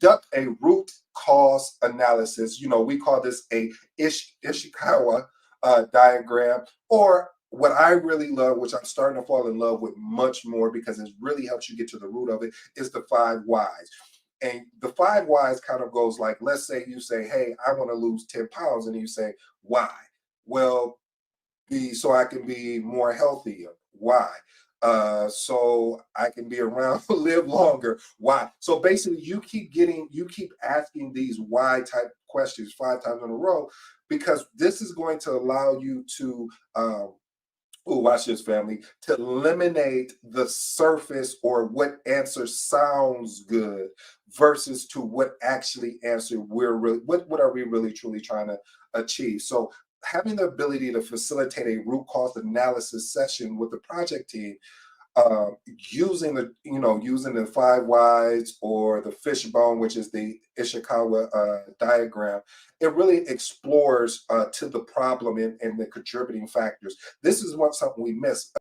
conduct a root cause analysis. We call this a Ishikawa diagram, or what I really love, which I'm starting to fall in love with much more because it really helps you get to the root of it, is the five whys. And the five whys kind of goes like, let's say you say, hey, I want to lose 10 pounds. And you say, why? Well, so I can be more healthier. Why? So I can be around, live longer. Why? So basically, you keep asking these why type questions 5 times in a row, because this is going to allow you to watch this, family, to eliminate the surface or what answer sounds good versus to what actually answer we're really, what are we really truly trying to achieve. So having the ability to facilitate a root cause analysis session with the project team, using the five whys or the fishbone, which is the Ishikawa diagram, it really explores to the problem and the contributing factors. This is what something we miss.